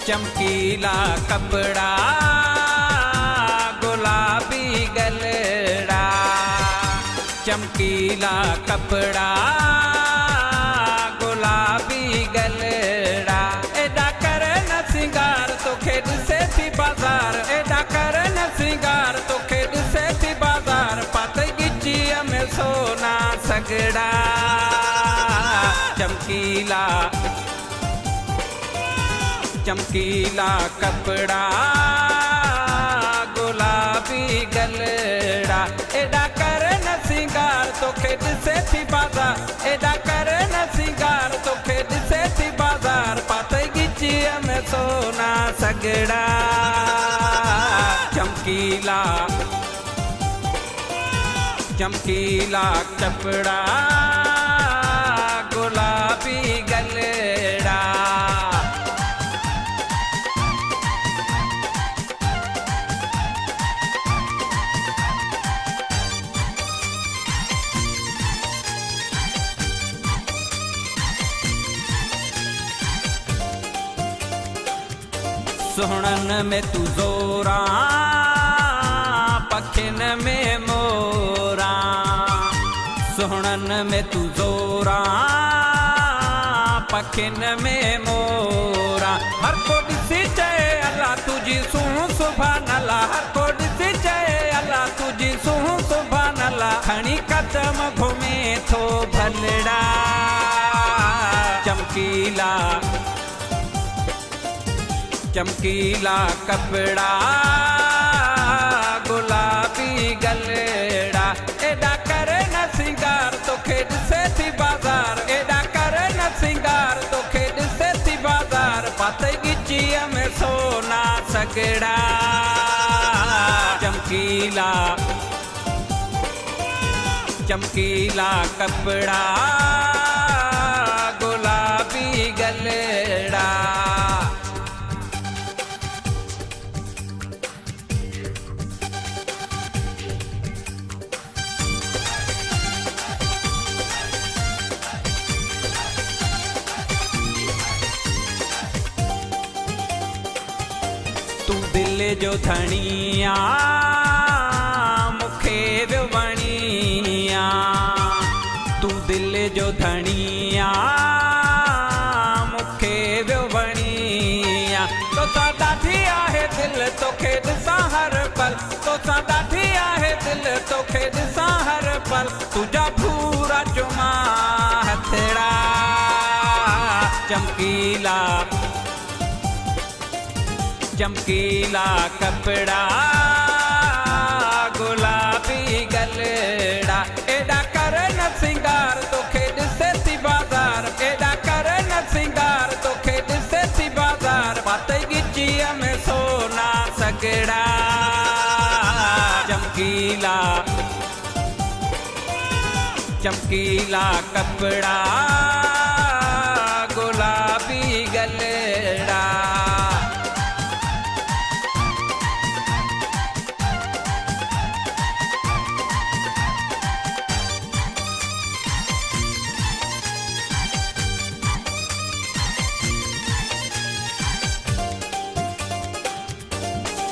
चमकीला कपड़ा गुलाबी गलड़ा, चमकीला कपड़ा गुलाबी गलड़ा। एडा करे न सिंगार तो खेड से थी बाजार, एडा करे न सिंगार तो खेड से थी बाजार। पाते गिचिया में सोना सगड़ा, चमकीला चमकीला कपड़ा गुलाबी गलड़ा। एडा करे न सिंगार तो खेड से थी बाजार, एडा करे न सिंगार तो खेड से थी बाजार। पाते गिचिया में सोना सगड़ा, चमकीला चमकीला कपड़ा गुलाबी गलड़ा। सुहणन में तू जोरा, पखिन में मोरा। सुहणन में तू जोरा, पखिन में मोरा। हर को ॾिसी चए अल्लाह तुझी सूं सुभान अल्लाह, हर को ॾिसी चए अल्लाह तुझी सूं सुभान अल्लाह। खणी कदम घुमे थो भलड़ा, चमकीला चमकीला कपड़ा गुलाबी गलड़ा। एडा करे न सिंगार तो खेड से थी बाजार, एडा करे न सिंगार तो खेड से थी बाजार। पाते गिचिया में सोना सगड़ा, चमकीला चमकीला कपड़ा गुलाबी गलड़ा। तू दिल जो धनिया मुखे वणिया, तू दिल जो धनिया मुखे वणिया। तो सा ॾाढी आहे दिल तो खेड सां हर पल, तो सा ॾाढी आहे दिल तो खेड सां हर पल। तुझा भूरा चुमा हथड़ा, चमकीला चमकीला कपड़ा गुलाबी गलड़ा। एडा करे न सिंगार तो खेड से थी बाजार, एडा करे न सिंगार तो खेड से थी बाजार। पाते गिचिया में सोना सगड़ा, चमकीला चमकीला कपड़ा गुलाबी गलड़ा।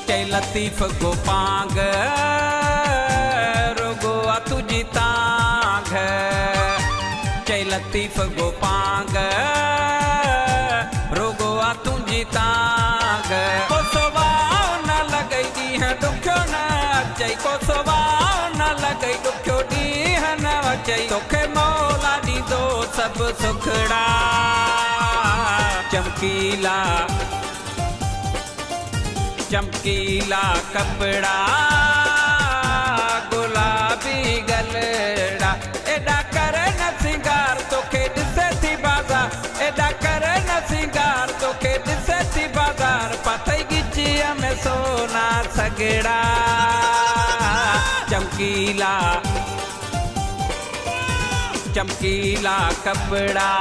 चई लतीफ़ गोपांग रुगो आ तुझी तांग, चई लतीफ़ गोपांग रुगो आ तुझी तांग। को सुभाउ न लॻई ॾींहं ॾुखियो न अचई, को सुभाउ न लॻई ॾुखियो ॾींहं न अचई। तोखे मौला ॾींदो सभु सुखड़ा, चमकीला चमकीला कपड़ा गुलाबी गलड़ा। एडा करे न सिंगार तो खेड से थी बाजार, एडा करे न सिंगार तो खेड से थी बाजार। पाते गिचिया में सोना सगड़ा, चमकीला चमकीला कपड़ा